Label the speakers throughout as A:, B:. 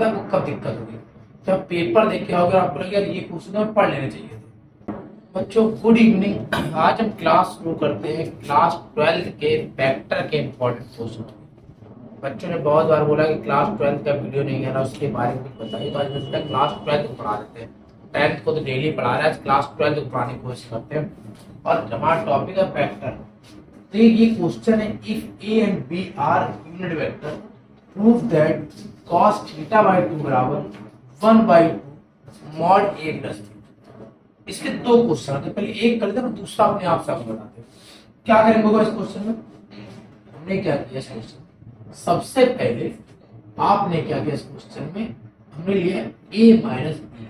A: पता है कब दिक्कत होगी, जब पेपर देख के आओगे आपको लगे यार ये क्वेश्चन हमें पढ़ लेने चाहिए थे। बच्चों गुड इवनिंग, आज हम क्लास शुरू करते हैं क्लास 12 के वेक्टर के इंपॉर्टेंट क्वेश्चन। बच्चों ने बहुत बार बोला कि क्लास 12 का वीडियो नहीं है ना, उसके बारे में कुछ बताइए, तो आज मैं सोचा क्लास 12 को पढ़ा देते हैं। 10th को तो डेली पढ़ा रहा है, आज क्लास 12 को पढ़ाने की कोशिश करते हैं। और हमारा टॉपिक है वेक्टर। तो ये क्वेश्चन है, if A and B are unit vector prove that cos theta by 2 बराबर 1/2 मॉड a प्लस थीटा। इसके दो क्वेश्चन आते हैं, पहले एक कर लेते हैं, दूसरा अपने आप से आपको बताते हैं क्या करेंगे। इस क्वेश्चन में हमने क्या किया, इस क्वेश्चन सबसे पहले आपने क्या किया, इस क्वेश्चन में हमने लिया a माइनस बी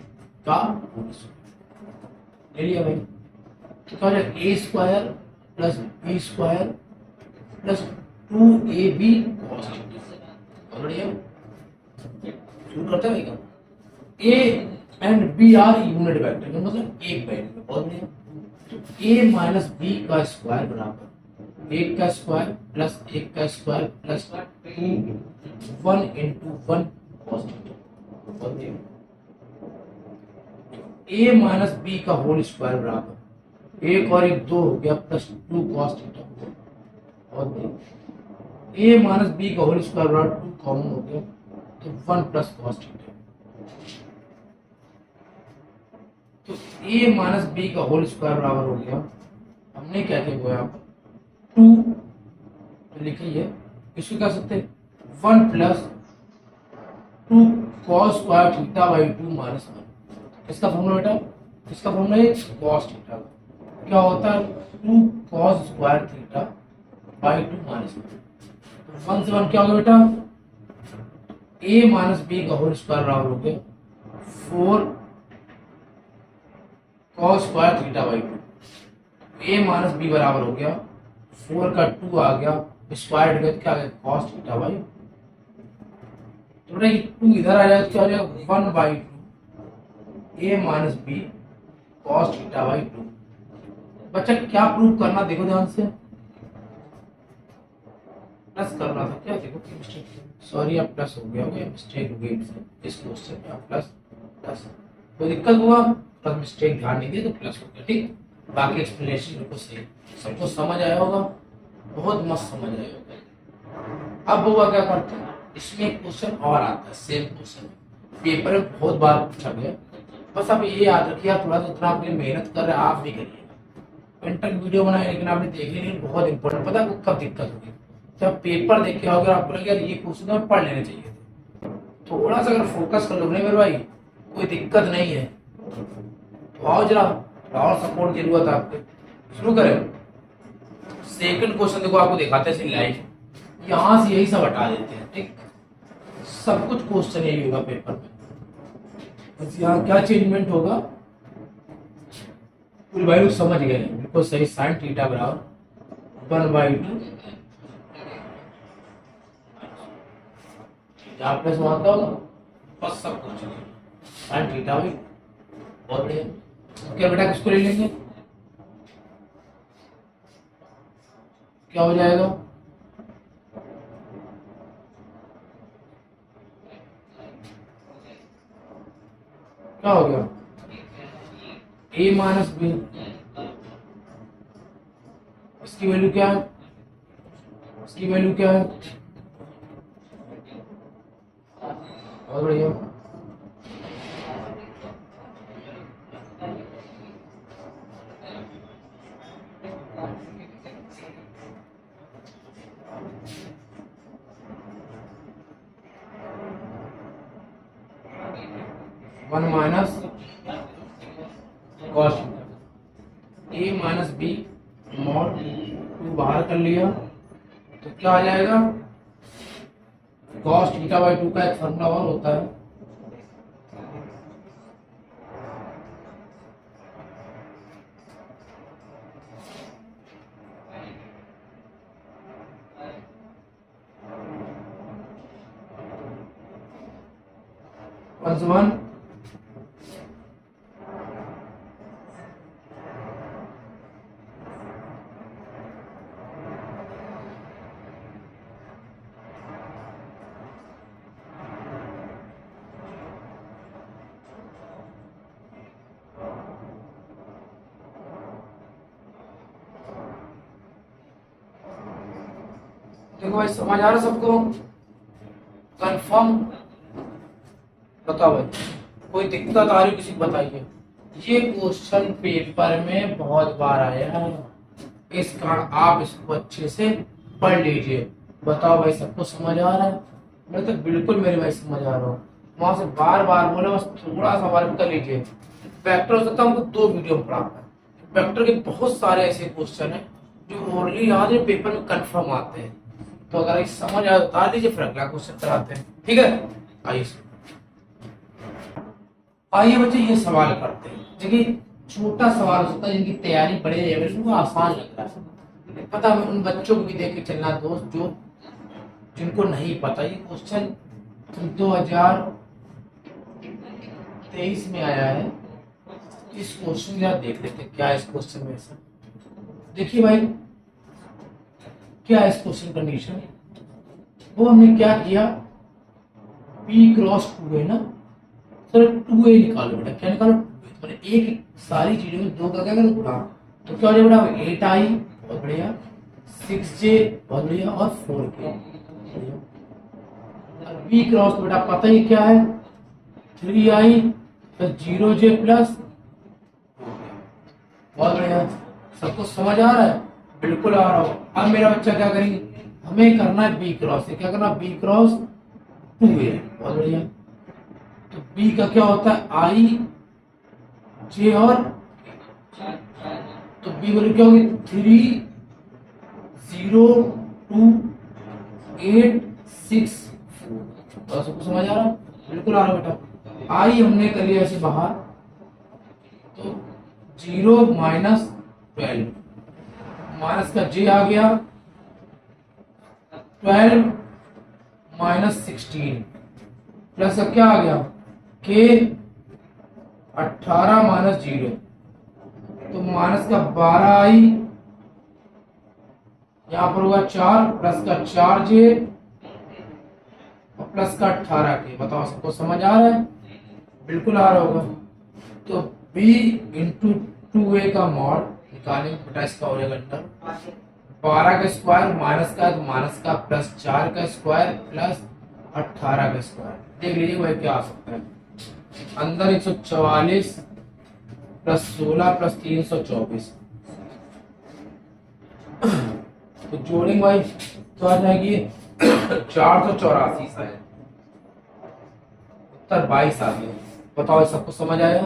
A: का होल स्क्वायर ले लिया भाई। तो क्या हो जाएगा, A square plus B square plus 2ab cos theta. बढ़िया, शुरू करते हैं भाई। A and B are unit vector, मतलब एक वेक्टर। बहुत बढ़िया, तो ए माइनस बी का स्क्वायर बराबर 1 का स्क्वायर प्लस 1 का square plus 2 1 into 1 cos theta. बहुत बढ़िया, ए माइनस बी का होल स्क्वायर बराबर 1 और 1 2 हो गया प्लस 2 cos थीटा। बहुत बढ़िया, ए माइनस बी का होल स्क्वायर बराबर 2 कॉमन हो गया तो 1 प्लस cos थीटा। तो a माइनस बी का होल स्क्वायर बराबर हो गया, हमने क्या किया यहाँ पर 2 तो लिखिए, इसको क्या सकते हैं 1 plus 2 cos square theta by 2 minus 1। इसका फॉर्मूला बेटा, इसका फॉर्मूला है cos थीटा, क्या होता है 2 cos square theta by 2 minus 1। 1 से 1 क्या होगा बेटा, a माइनस बी का होल स्क्वायर बराबर हो गया 4 cos square theta by 2। a minus B बराबर हो गया 4 का 2 आ गया स्क्वायर गया, क्या आ गया cos थीटा बाई। तो बेटा 2 इधर आ जाएगा, क्या हो जाएगा 1/2 a minus B cos theta by 2। बच्चा क्या प्रूव करना, देखो ध्यान से, प्लस करना था क्या, देखो कि मिस्टेक, सॉरी अब प्लस हो गया, मिस्टेक हो गई इस क्वेश्चन में। प्लस प्लस कोई दिक्कत हुआ, प्लस मिस्टेक ध्यान नहीं दिया तो प्लस हो गया, ठीक। बाकी एक्सप्लेनेशन बिल्कुल सही, सबको समझ आया होगा, बहुत मस्त समझ आया होगा। अब हुआ क्या करते हैं, इसमें एक क्वेश्चन और आता है, सेम क्वेश्चन पेपर में बहुत बार पूछा गया। बस आप ये याद रखिए, थोड़ा सा उतना आपने मेहनत कर रहे हैं, आप भी करिएगा। इंटर वीडियो बनाए लेकिन आपने देख ली, बहुत इंपॉर्टेंट, पता है कब दिक्कत होगी, जब पेपर देख के आओगे आपको लगे यार ये क्वेश्चन हमें पढ़ लेने चाहिए थे। थोड़ा सा अगर फोकस कर लोगे मेरे भाई, कोई दिक्कत नहीं है। तो आओ जरा, और सपोर्ट की जरूरत है आपको। शुरू करें, सेकंड क्वेश्चन देखो, आपको दिखाते हैं लाइव, यहां से यही सब हटा देते हैं, ठीक। सब कुछ क्वेश्चन यही होगा पेपर में, बस यहाँ क्या चेंजमेंट होगा पूरी भाई लोग समझ गए, बिल्कुल सही। साइन थीटा बराबर 1/2 जहाँ प्लस वहां क्या होगा, बस सब कुछ साइन थीटा भी। बहुत बढ़िया, क्या बेटा किसको ले लेंगे, क्या हो जाएगा, क्या हो गया a माइनस बी, इसकी वैल्यू क्या है, इसकी वैल्यू क्या है। बहुत बढ़िया, one minus cos A minus B mod 2 बाहर कर लिया तो क्या आ जाएगा, कॉस थीटा बाई 2 का एक फॉर्मूला और होता है, वन देखो भाई समझ आ रहा सबको, कंफर्म? बताओ भाई, कोई दिक्कत आ रही किसी को बताइए। ये क्वेश्चन पेपर में बहुत बार आया है, इस कारण आप इसको अच्छे से पढ़ लीजिए। बताओ भाई सबको समझ आ रहा है? मैं तो बिल्कुल मेरे भाई समझ आ रहा हूँ, वहां से बार बार बोले, बस थोड़ा सा वर्क कर लीजिए। वेक्टर हो सकता है हमको 2 वीडियो में पढ़ाता है। वेक्टर के बहुत सारे ऐसे क्वेश्चन है जो ओरली याद है, पेपर में कंफर्म आते हैं। तो अगर ये समझ आए बता दीजिए, फिर अगला क्वेश्चन कराते हैं, ठीक है? आइए बच्चे ये सवाल करते हैं। देखिए छोटा सवाल हो सकता है, जिनकी तैयारी बड़े लेवल में, वो आसान लग रहा है। पता है उन बच्चों को भी देख के चलना दोस्त, जो जिनको नहीं पता। ये क्वेश्चन 2023 में आया है। इस क्वेश्चन को देख लेते हैं क्या है इस क्वेश्चन में से। देखिए भाई क्या है इस क्वेश्चन कंडीशन, वो हमने क्या किया, P क्रॉस 2 है ना सर, 2a निकालो बेटा। क्या निकालो? मैंने एक सारी चीजों में 2 का क्या करो गुणा, तो क्या हो जाएगा बेटा 8i, बहुत बढ़िया, 6j बहुत बढ़िया, और 4k बढ़िया। B क्रॉस तो बेटा पता ही क्या है, 3i प्लस 0j प्लस, बहुत बढ़िया। सबको समझ आ रहा है? बिल्कुल आ रहा हो। अब मेरा बच्चा क्या करेंगे, हमें करना है B क्रॉस से, क्या करना, B क्रॉस 2a, बहुत बढ़िया। तो B का क्या होता है, I J और, तो B वैल्यू क्या होगी, 3 0 2 8 6 4। तो सबको समझ आ रहा है? बिल्कुल आ रहा बेटा। I हमने कर लिया ऐसे बाहर, तो 0 माइनस 12, माइनस का J आ गया, 12 माइनस 16, प्लस का क्या आ गया, K 18 माइनस 0, तो माइनस का 12i, यहां पर होगा 4, प्लस का 4j और प्लस का 18k। बताओ सबको समझ आ रहा है? बिल्कुल आ रहा होगा। तो b इंटू 2a का मॉड निकालेंगे बेटा, इसका हो जाएगा अंडर 12 का स्क्वायर, माइनस का तो माइनस का, प्लस 4 का स्क्वायर प्लस 18 का स्क्वायर। देख लीजिए वह क्या आ सकता है, अंदर 144 प्लस 16 प्लस 324, तो जोड़ेंगे भाई तो आ जाएगी 484 शायद, उत्तर 22 आ गया। बताओ सबको समझ आया?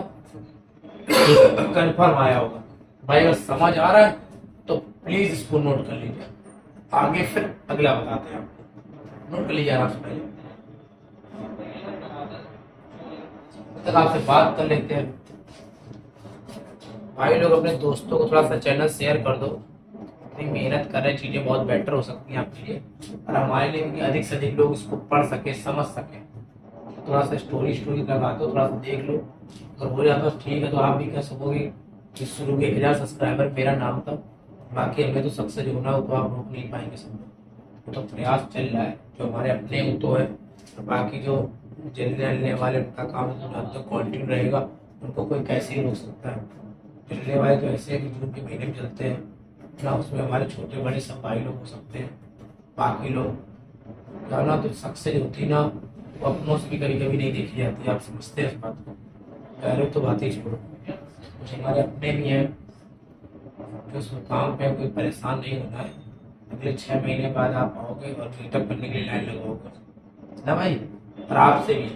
A: कंफर्म आया होगा भाई। अगर समझ आ रहा है तो प्लीज इसको नोट कर लीजिए, आगे फिर अगला बताते हैं आपको। नोट कर लीजिए आराम से पहले, तक आपसे बात कर लेते हैं। भाई लोग अपने दोस्तों को थोड़ा सा चैनल शेयर कर दो, इतनी मेहनत कर रहे, चीजें बहुत बेटर हो सकती हैं आपके लिए और हमारे लिए भी, अधिक से अधिक लोग इसको पढ़ सके, समझ सके। थोड़ा सा स्टोरी लगा दो, थोड़ा सा देख लो, अगर हो जाता तो ठीक है। तो आप भी कह सकोगे कि शुरू के 1000 सब्सक्राइबर मेरा नाम था, बाकी हमें तो सक्सेस होना हो तो आप रोक नहीं पाएंगे सब। तो प्रयास चल रहा है, जो हमारे अपने हो तो है, और बाकी जो जलने वाले उनका काम तो कंटिन्यू रहेगा, उनको कोई कैसे ही रोक सकता है। जलने वाले तो ऐसे कि जून के महीने में जलते हैं ना, उसमें हमारे छोटे बड़े सब भाई लोग हो सकते हैं। बाकी लोग जाना तो सक्सेस होती ना, वो अपनों से भी कभी कभी नहीं देखी जाती, आप समझते हैं इस बात को। पहले तो बात ही छोड़ो, कुछ हमारे अपने भी हैं कि उस काम पे कोई परेशान नहीं होना है। अगले 6 महीने बाद आप आओगे और मीटअप करने के लिए लाइन लगाओगे ना भाई। और आपसे भी,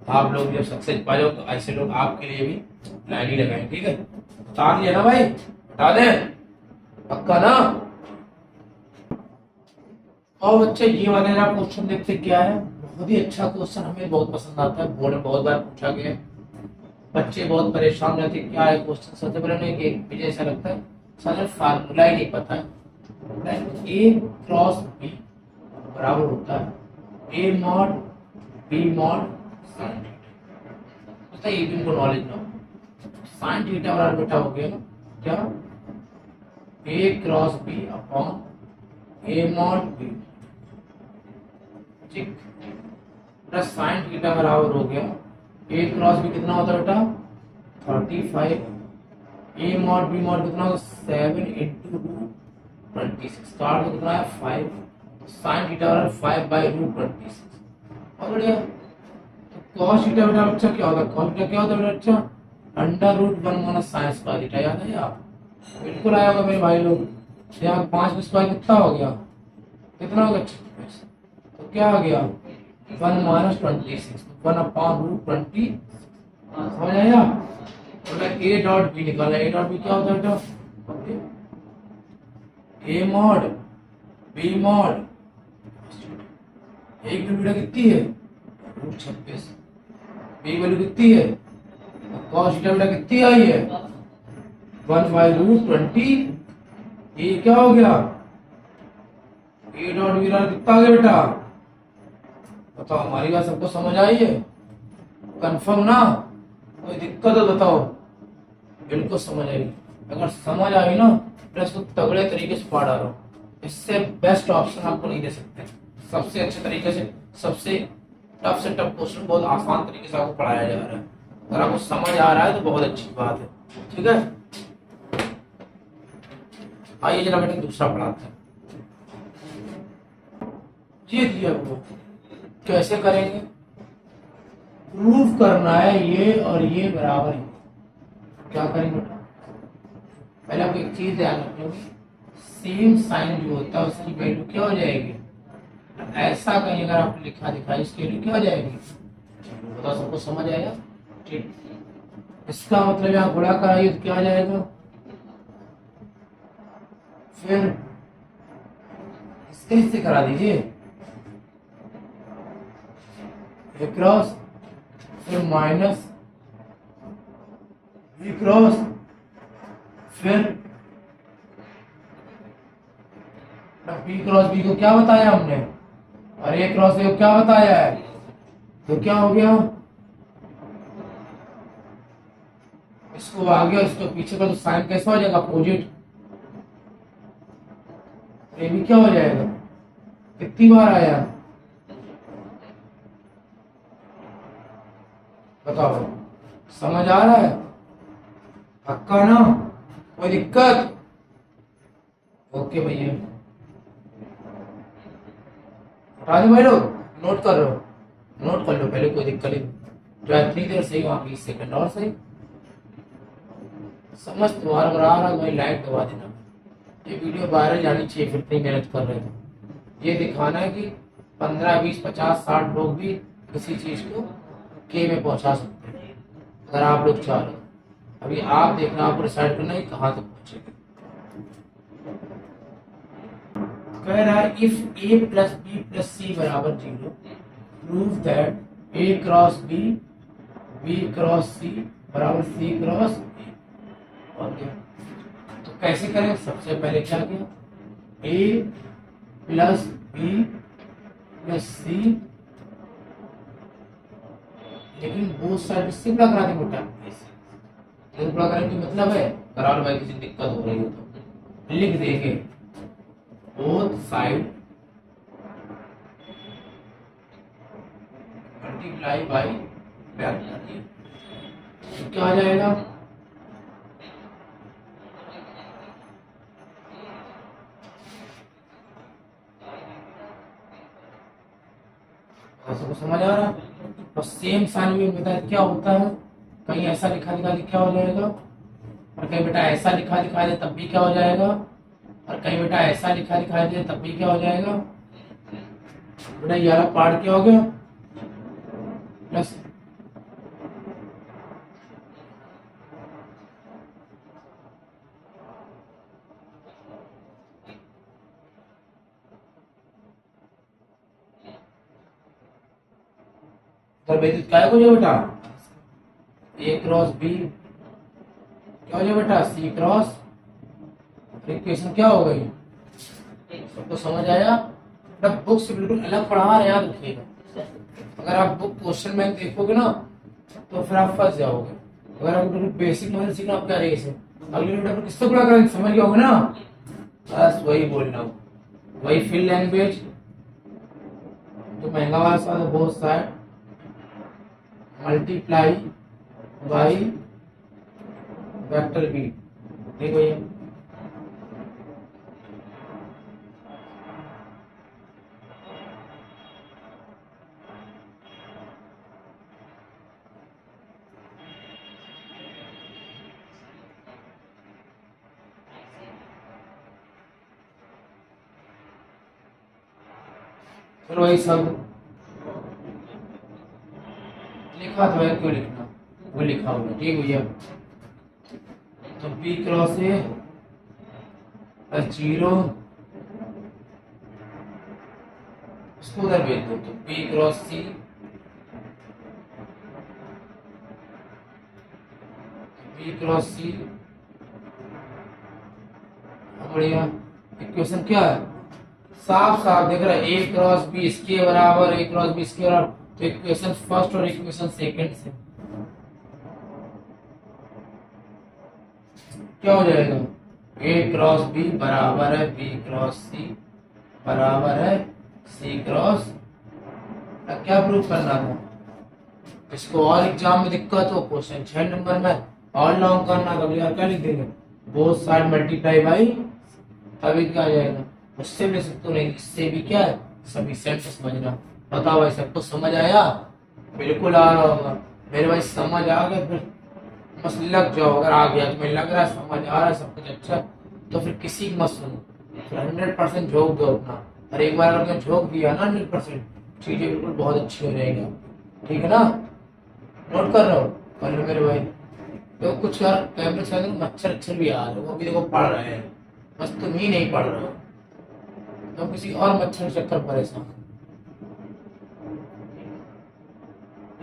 A: आप लोग जब सक्सेस पा जाओ तो ऐसे लोग आपके लिए भी लाइन ही लगाएंगे, ठीक है? बता दिया ना भाई, बता दें पक्का ना। और बच्चे ये वाला क्वेश्चन देखते क्या है, बहुत ही अच्छा क्वेश्चन, हमें बहुत पसंद आता है, बोर्ड में बहुत बार पूछा गया है, बच्चे बहुत परेशान रहते क्या है क्वेश्चन। सबसे पहले उन्हें मुझे ऐसा लगता है सर फार्मूला ही नहीं पता है। ए क्रॉस बी बराबर होता है A mod B mod sine theta. ये भी उनको नॉलेज ना हो। साइन थीटा बराबर बेटा हो गया क्या, ए क्रॉस बी अपॉन ए मॉड बी, ठीक, प्लस साइन थीटा बराबर हो गया ए क्रॉस बी कितना होता है बेटा 35, ए मॉड बी कितना होगा 7 × 26, का कितना है 5, साइन थीटा बराबर 5/√26। और बढ़िया। तो कॉस थीटा बेटा बच्चा क्या होगा, कॉस थीटा क्या होता है बेटा बच्चा, √1 - साइन स्क्वायर थीटा। याद है आप, बिल्कुल आया होगा मेरे भाई लोग। यहाँ 5 स्क्वायर कितना हो गया, कितना होगा 26। तो क्या आ गया 1 - 26, 1/√20। समझ आया। ए डॉट बी निकाला, ए डॉट बी क्या होता है बेटा, ए मॉड बी मॉड। एक बेटा कितनी है √26, बी वैल्यू कितनी है, कॉस थीटा बेटा कितनी आई है 1/√20। ये क्या हो गया, ए डॉट बी कितना आ गया बेटा, बताओ। हमारी बात सबको समझ आई है, कंफर्म ना, कोई दिक्कत है बताओ। बिल्कुल समझ आई। अगर समझ आई ना तो इसको तगड़े तरीके से पढ़ा रहा हूँ। इससे बेस्ट ऑप्शन आपको नहीं दे सकते। सबसे अच्छे तरीके से, सबसे टफ से टफ क्वेश्चन बहुत आसान तरीके से आपको पढ़ाया जा रहा है। अगर आपको समझ आ रहा है तो बहुत अच्छी बात है। ठीक है, आइए जरा बेटा दूसरा पढ़ाते हैं। ये दिया वो कैसे करेंगे, प्रूफ करना है ये और ये बराबर है। क्या करेंगे बेटा, पहले आपको एक चीज ध्यान रखनी होगी, सेम साइन जो होता है उसकी वैल्यू क्या हो जाएगी, ऐसा कहीं अगर आप लिखा दिखाई इसकी वैल्यू क्या हो जाएगी, बताओ सबको समझ आएगा। ठीक, इसका मतलब यहाँ गुणा कराइए तो क्या आ जाएगा, फिर इसके इससे करा दीजिए ए क्रॉस, फिर माइनस बी क्रॉस, फिर बी क्रॉस बी को क्या बताया हमने, और ए क्रॉस ए को क्या बताया है, तो क्या हो गया, इसको आगे और इसको पीछे का तो साइन कैसा हो जाएगा, अपोजिट। ये भी क्या हो जाएगा, कितनी बार आया बताओ, समझ आ रहा है, पक्का ना, कोई दिक्कत। ओके भैया, राजू भाई लोग नोट कर रहे हो, नोट कर लो पहले, कोई दिक्कत नहीं। जो इतनी देर सही वहां 20 सेकंड और सही, समझ तुम्हारा अगर आ रहा भाई लाइक दबा देना। ये वीडियो वायरल जानी चाहिए, फिर इतनी मेहनत कर रहे थे। ये दिखाना है कि 15, 20, 50, 60 लोग भी किसी चीज को के में पहुंचा सकते हैं, अगर आप लोग चाह रहे हो। अभी आप देखना, आपको डिसाइड करना है कहाँ तक पहुंचेगा। कह रहा है if A plus B plus C बराबर 0, prove that A cross B, B cross C बराबर सी क्रॉस ए। ओके, तो कैसे करें, सबसे पहले क्या किया, ए प्लस बी प्लस सी, लेकिन बोथ साइड से गुणा करा देंगे बेटा, गुणा करने की मतलब है करार भाई किसी दिक्कत हो रही हो तो लिख देंगे both side multiply by factor, तो क्या आ जाएगा, सबको समझ आ रहा। और सेम साइन भी बताया क्या होता है, कहीं ऐसा लिखा दिखा दे क्या हो जाएगा, और कहीं बेटा ऐसा लिखा दिखा दे तब भी क्या हो जाएगा, और कहीं बेटा ऐसा लिखा दिखाई दे तब भी क्या हो जाएगा। बेटा ये वाला पार्ट क्या हो गया, प्लस व्यतीत क्या हो जाए बेटा, ए क्रॉस बी क्या हो जाए बेटा, सी क्रॉस, इक्वेशन क्या हो गई, सबको समझ आया। मतलब बुक से बिल्कुल अलग पढ़ा रहे हैं, याद रखिएगा। अगर आप बुक क्वेश्चन बैंक देखोगे ना तो फिर आप फंस जाओगे। अगर आप बेसिक नॉलेज सीखना, आप क्या रहेगी से अगले वीडियो पर किससे पढ़ा करेंगे, समझ गए होगे ना, बस वही बोलना हो, वही फिल लैंग्वेज जो महंगा वाला सा बहुत सा है, मल्टीप्लाई बाई वेक्टर बी। देखो ये फिर वही सब लिखा तो है, क्यों लिखना, वो लिखा हुआ ठीक भैया। तो बी क्रॉस ए प्लस 0 इसको उधर भेज दो, तो बी क्रॉस सी बढ़िया। इक्वेशन क्या है, साफ साफ दिख रहा है, ए क्रॉस बी इसके बराबर, ए क्रॉस बी इसके बराबर। तो इक्वेशन फर्स्ट और इक्वेशन सेकंड से क्या हो जाएगा, ए क्रॉस बी बराबर है बी क्रॉस सी बराबर है सी क्रॉस। क्या प्रूफ करना था, इसको और एग्जाम में दिक्कत हो, क्वेश्चन 6 नंबर में और लॉन्ग करना, तो यार क्या लिख देंगे, बोथ साइड मल्टीप्लाई बाई, तभी क्या आ जाएगा। उससे भी सकते नहीं, इससे भी क्या है, सभी सेट समझना। बताओ भाई सबको समझ आया, बिल्कुल आ रहा होगा मेरे भाई, समझ आ गया फिर बस लग जाओ। अगर आ गया तुम्हें लग रहा है समझ आ रहा है सब कुछ अच्छा, तो फिर किसी की मत सुनो, फिर 100% झोंक दो अपना। और एक बार अगर झोंक दिया ना 100%, चीजें बिल्कुल बहुत अच्छी हो जाएगी, ठीक है ना। नोट कर रहे हो, कर लो मेरे भाई। तो कुछ यार कैमरे से मच्छर अक्षर भी आ रहे, वो भी देखो पढ़ रहे हैं, बस तुम ही नहीं पढ़ रहे हो, तो किसी और मच्छर चक्कर परेशान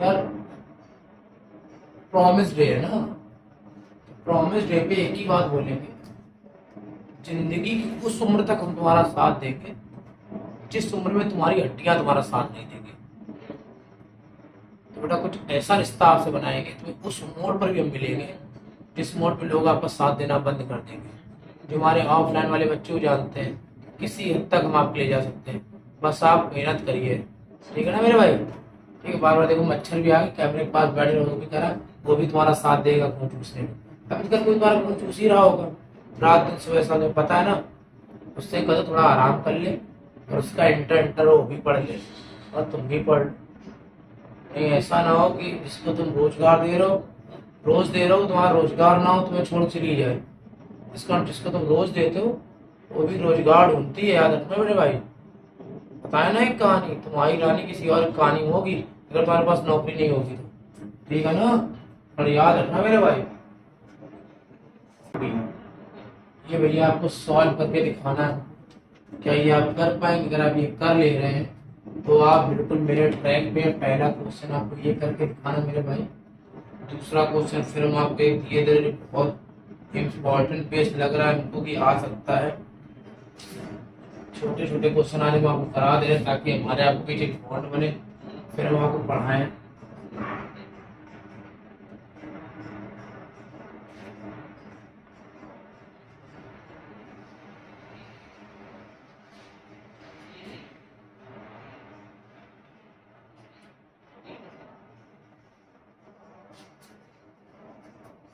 A: यार। प्रॉमिस डे है ना, प्रॉमिस डे पे एक ही बात बोलेंगे, जिंदगी की उस उम्र तक हम तुम्हारा साथ देंगे जिस उम्र में तुम्हारी हड्डियां तुम्हारा साथ नहीं देंगे। तो बेटा कुछ ऐसा रिश्ता आपसे बनाएंगे, तुम्हें उस मोड़ पर भी हम मिलेंगे जिस मोड़ पर लोग आपका साथ देना बंद कर देंगे। जो हमारे ऑफलाइन वाले बच्चे जानते हैं किसी हद तक हम आपके ले जा सकते हैं, बस आप मेहनत करिए, ठीक है ना मेरे भाई। ठीक है, बार बार देखो मच्छर भी आ गए, कैमरे के पास बैठे रहो की तरह, वो भी तुम्हारा साथ देगा खून चूसने में। अभी तक कोई तुम्हारा खून चूस ही रहा होगा रात दिन सुबह शाम, पता है ना। उससे कहो थोड़ा आराम कर ले, और उसका इंटर वो भी पढ़ ले, और तुम भी पढ़। नहीं ऐसा ना हो कि जिसको तुम रोजगार दे रहे हो, रोज दे रहे हो, तुम्हारा रोजगार ना हो, तुम्हें छोड़ चली जाए। जिसको तुम रोज देते हो वो भी रोजगार ढूंढती है, याद रखना मेरे भाई। बताया ना एक कहानी, तुम्हारी रानी किसी और कहानी होगी अगर तुम्हारे पास नौकरी नहीं होगी तो, ठीक है ना। और याद रखना मेरे भाई, ये भैया आपको सॉल्व करके दिखाना है, क्या ये आप कर पाएंगे। अगर आप ये कर ले रहे हैं तो आप बिल्कुल मेरे ट्रैक पे। पहला क्वेश्चन आपको ये करके दिखाना मेरे भाई, दूसरा क्वेश्चन फिर हम आपको एक ये दे, बहुत इम्पोर्टेंट पेज लग रहा है हमको कि आ सकता है। छोटे छोटे क्वेश्चन आज हम आपको करा दे रहे हैं ताकि हमारे आपको पीछे बॉन्ड बने, फिर हम आपको पढ़ाएं।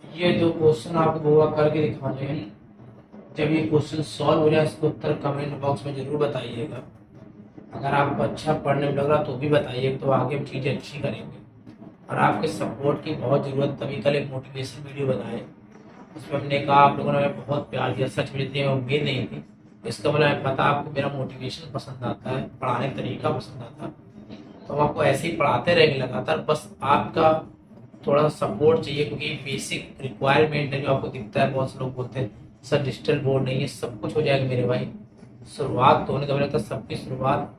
A: ये दो क्वेश्चन आपको हुआ करके दिखाने हैं। जब ये क्वेश्चन सॉल्व हो जाए इसको उत्तर कमेंट बॉक्स में जरूर बताइएगा। अगर आपको अच्छा पढ़ने में लग रहा तो भी बताइए, तो आगे हम चीज़ें अच्छी करेंगे। और आपके सपोर्ट की बहुत ज़रूरत, तभी कल एक मोटिवेशन वीडियो बनाए, उसमें हमने कहा आप लोगों ने हमें बहुत प्यार दिया, सच में इतनी उम्मीद नहीं थी। इसका मतलब पता आपको मेरा मोटिवेशन पसंद आता है, पढ़ाने का तरीका पसंद आता है, तो हम आपको ऐसे ही पढ़ाते रहेंगे लगातार। बस आपका थोड़ा सा सपोर्ट चाहिए, क्योंकि बेसिक रिक्वायरमेंट है जो आपको दिखता है। बहुत से लोग बोलते हैं सर डिजिटल बोर्ड नहीं है, सब कुछ हो जाएगा मेरे भाई। शुरुआत तो होने का लगता है, सबकी शुरुआत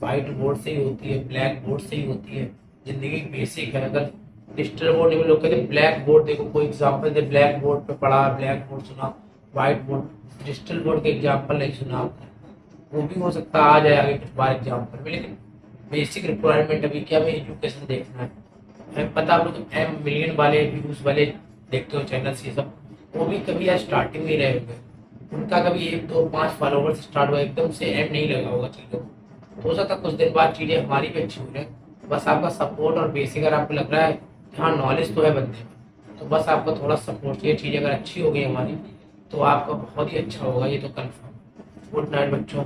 A: वाइट बोर्ड से ही होती है, ब्लैक बोर्ड से ही होती है। जिंदगी बेसिक है। अगर डिजिटल बोर्ड नहीं, लोग कहते ब्लैक बोर्ड, देखो कोई एग्जाम्पल दे, ब्लैक बोर्ड पे पढ़ा, ब्लैक बोर्ड सुना, व्हाइट बोर्ड, डिजिटल बोर्ड के एग्जाम्पल नहीं सुना आपने। वो भी हो सकता आ जाए आगे कुछ बार एग्जाम्पल में, लेकिन बेसिक रिक्वायरमेंट अभी क्या, हमें एजुकेशन देखना है। हमें पता आप लोग एम मिलियन वाले व्यूज वाले देखते हो चैनल ये सब, वो भी कभी यार स्टार्टिंग में रहे होंगे, उनका कभी 1 2 5 फॉलोवर से स्टार्ट हुआ, एकदम से एम नहीं लगा होगा चीज़ों को। तो हो सकता है कुछ दिन बाद चीज़ें हमारी भी अच्छी हो जाए। बस आपका सपोर्ट और बेसिक, अगर आपको लग रहा है कि हाँ नॉलेज तो है बंदे में, तो बस आपको थोड़ा सपोर्ट चाहिए। चीज़ें अगर अच्छी हो गई हमारी तो आपका बहुत ही अच्छा होगा, ये तो कन्फर्म। गुड नाइट बच्चों।